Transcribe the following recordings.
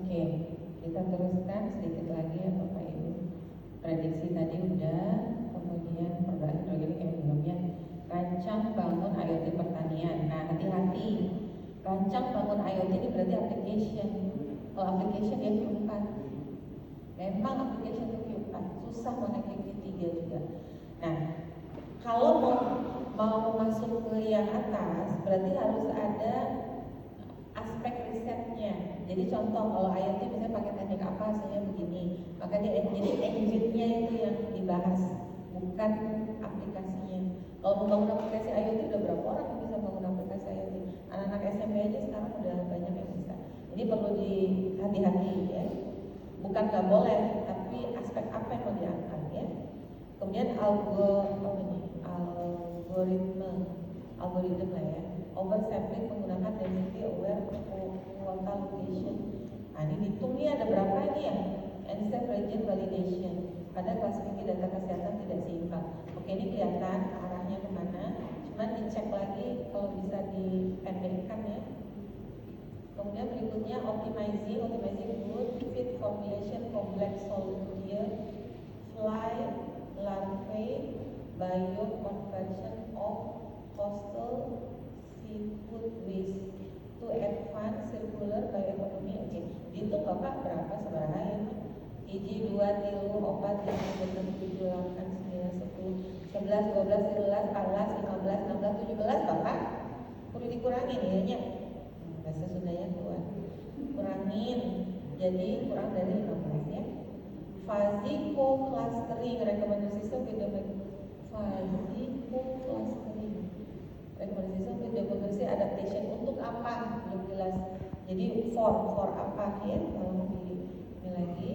Oke, kita teruskan sedikit lagi ya Bapak Ibu. Prediksi tadi udah, kemudian program kayak belumnya. Rancang bangun IoT pertanian. Nah, hati-hati. Rancang bangun IoT ini berarti application. Kalau application ya Q4. Memang application itu Q4. Susah mau naik Q3 juga. Nah, kalau mau masuk ke yang atas, berarti harus ada aspek risetnya. Jadi contoh kalau IoT misalnya pakai teknik apa hasilnya begini, maka jadi engine-nya itu yang dibahas, bukan aplikasinya. Kalau membangun aplikasi IoT udah berapa orang yang bisa bangun aplikasi IoT? Anak-anak SMP aja sekarang udah banyak yang bisa. Jadi perlu hati-hati ya. Bukan nggak boleh, tapi aspek apa yang mau diangkat ya. Kemudian algoritma lah ya. Oversampling menggunakan density aware quota location. Nah ini hitung nih ada berapa ini ya? N-step region validation. Pada klasifikasi data kesehatan tidak seimbang. Oke, ini kelihatan arahnya kemana. Cuman dicek lagi kalau bisa dipendekkan ya. Kemudian berikutnya optimizing good fit formulation complex solid fly larvae bioconversion of coastal seafood waste to advance circular bioeconomy. Oke, dihitung Bapak berapa seberapa ya? Iji 2 tilu 4 5 6 7 8 9 10 11 12 13 14 15 16 17 Bapak perlu dikurangi ya bahasa Sundanya keluar, kurangin jadi kurang dari 15 ya. Fuzzy co-clustering recommended system with fuzzy co-clustering recommended system with democracy adaptation untuk apa belum jelas. Jadi for apa ya kalau ini lagi.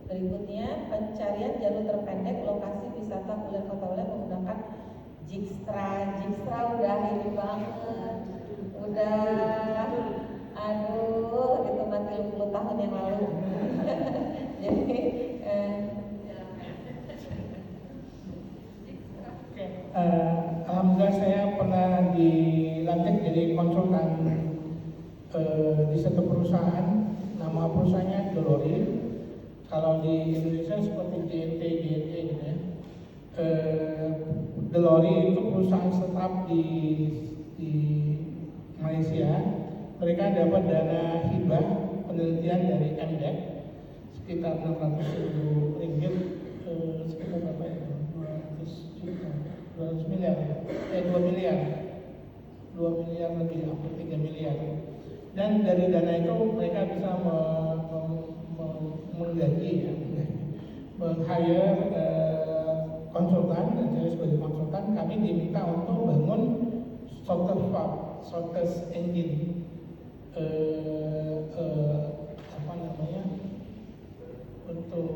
Berikutnya pencarian jalur terpendek lokasi wisata kuliner kota Ulay menggunakan Dijkstra udah ini banget, udah aduh itu mati 50 tahun yang lalu. Jadi alhamdulillah saya pernah dilantik jadi konsultan di satu perusahaan, nama perusahaannya Delori. Kalau di Indonesia seperti GNT gitu ya. Delori itu perusahaan startup di Malaysia. Mereka dapat dana hibah penelitian dari MDEC sekitar 600.000 ringgit, sekitar berapa ya? 200 miliar, 2 miliar lebih, hampir 3 miliar. Dan dari dana itu mereka bisa menggaji ya, meng-hire konsultan, dan saya sebagai konsultan kami diminta untuk bangun shortest engine, untuk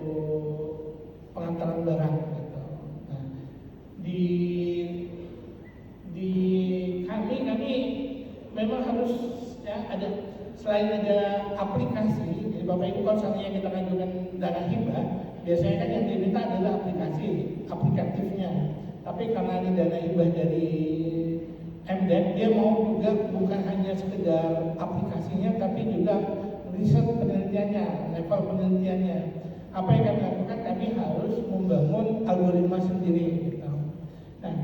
pengantaran barang gitu. Nah, di kami memang harus ya ada, selain ada aplikasi. Jadi Bapak Ibu kalau seandainya kita ngajukan dana hibah, biasanya kan yang diminta adalah aplikatifnya. Tapi karena ini dana hibah dari MDEC, dia mau juga bukan hanya sekedar aplikasinya, tapi juga riset penelitiannya, level penelitiannya. Apa yang kami lakukan? Kami harus membangun algoritma sendiri. Gitu. Nah,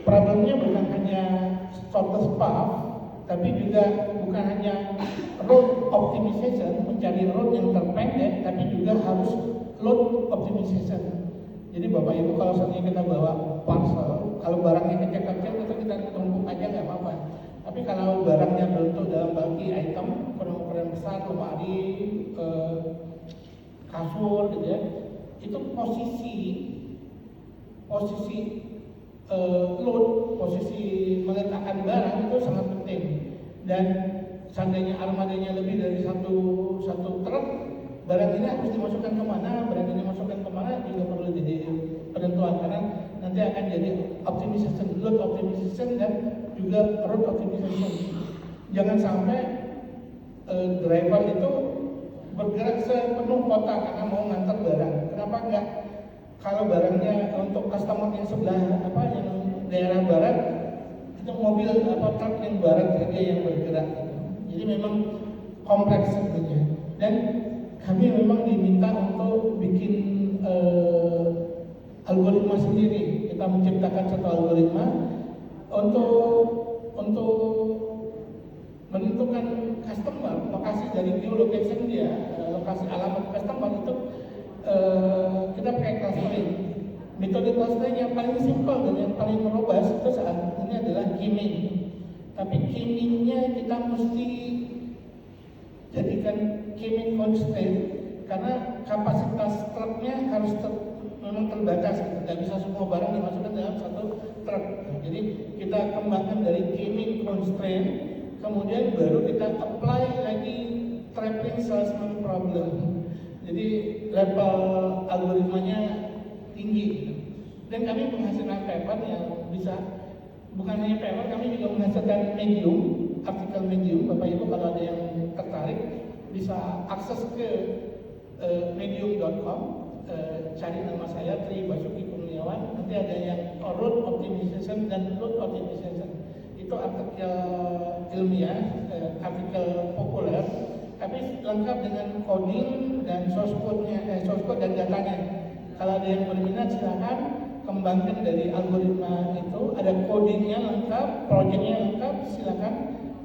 problemnya bukan hanya shortest path, tapi juga bukan hanya road optimization, mencari road yang terpendek, tapi juga harus load optimization. Jadi Bapak Ibu kalau seandainya kita bawa parcel, kalau barangnya kecil-kecil itu kita tumpuk aja nggak apa-apa. Tapi kalau barangnya berbentuk dalam bagi item, ukuran besar, lemari, kasur gitu ya, itu posisi load, posisi meletakkan barang itu sangat penting. Dan seandainya armadanya lebih dari satu truk, barang ini harus dimasukkan kemana, barang ini dimasukkan kemana juga perlu jadi penentuan, karena nanti akan jadi optimization, load optimization dan juga road optimization. Jangan sampai driver itu bergerak sepenuh kota karena mau ngantar barang. Kenapa enggak? Kalau barangnya untuk customer yang sebelah yang daerah barat, itu mobil truk yang barat saja yang bergerak. Jadi memang kompleks sebetulnya. Dan kami memang diminta untuk bikin algoritma sendiri. Kita menciptakan satu algoritma untuk menentukan customer, lokasi dari geolocation dia, lokasi alamat customer itu kita pakai clustering. Metode clustering yang paling simpel dan yang paling robust itu saat ini adalah kiming. Tapi kimingnya kita mesti jadikan kiming constraint karena kapasitas truknya harus memang terbatas, tidak bisa semua barang dimasukkan dalam satu truk. Jadi kita kembangkan dari kiming constraint, kemudian baru kita apply lagi trapping salesman problem. Jadi level algoritmanya tinggi. Dan kami menghasilkan paper yang bisa, bukan hanya paper, kami juga menghasilkan medium, artikel medium. Bapak Ibu kalau ada yang tertarik bisa akses ke medium.com, cari nama saya Tri Basuki Kurniawan. Nanti ada yang route optimization dan load optimization. Itu artikel ilmiah, artikel populer, tapi lengkap dengan coding dan source code dan datanya. Kalau ada yang berminat silakan kembangkan dari algoritma itu, ada codingnya lengkap, projectnya lengkap, silakan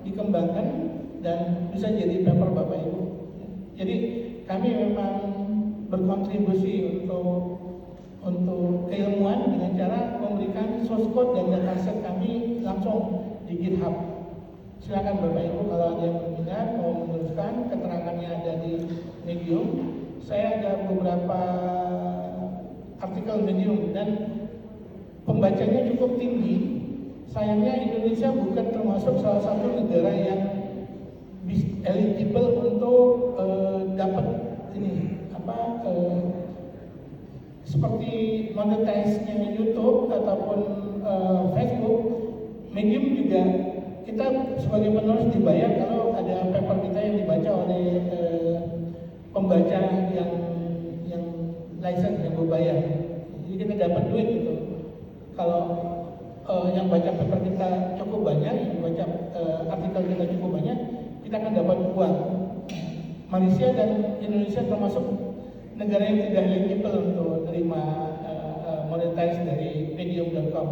dikembangkan dan bisa jadi paper Bapak Ibu. Jadi kami memang berkontribusi untuk keilmuan dengan cara memberikan source code dan dataset kami langsung di GitHub. Silakan Bapak Ibu kalau ada yang berminat mau meneruskan, keterangannya ada di Medium. Saya ada beberapa artikel Medium dan pembacanya cukup tinggi. Sayangnya Indonesia bukan termasuk salah satu negara yang eligible untuk dapat ini seperti monetize-nya YouTube ataupun Facebook. Medium juga kita sebagai penulis dibayar kalau ada paper kita yang dibaca oleh pembaca yang license yang berbayar. Jadi kita dapat duit gitu. Kalau yang baca paper kita cukup banyak, yang baca artikel kita cukup banyak, kita akan dapat uang. Malaysia dan Indonesia termasuk negara yang tidak eligible untuk menerima monetize dari medium.com.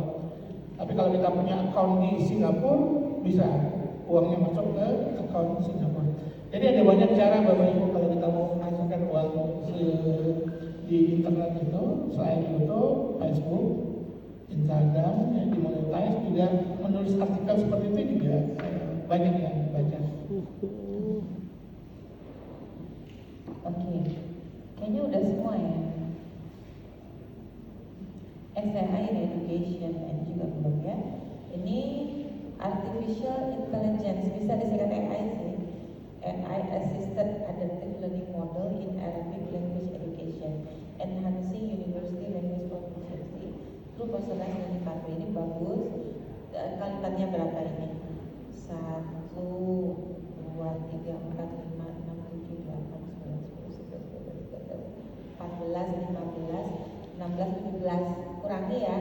Tapi kalau kita punya account di Singapura, bisa uangnya masuk ke account Singapura. Jadi ada banyak cara Bapak Ibu kalau kita mau menghasilkan uang di internet itu, selain YouTube, Facebook, Instagram, ya, dimonetize juga menulis artikel seperti itu juga banyak yang dibaca. Oke, kayaknya udah semua ya. SAI in Education and juga belum ya. Ini Artificial Intelligence, bisa disingkat AI sih. AI Assisted Adaptive Learning Model in Arabic Language Education, Enhancing University Language Proficiency through Personalized Learning Pathway. Ini bagus. Kalimatnya berapa ini? 1, 2, 3, 4, 5, 6, 7, 8, 9, 10, 11, 12, 13, 14, 15, 16, 17. Kurangi ya,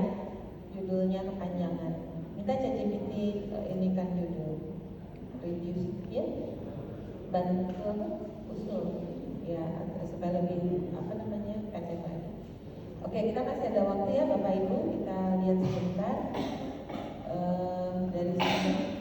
judulnya kepanjangan. Minta ChatGPT ini kan judul reduce ya, bantu usul ya supaya lebih pendek lagi. Oke, kita masih ada waktu ya Bapak Ibu, kita lihat sebentar dari sini.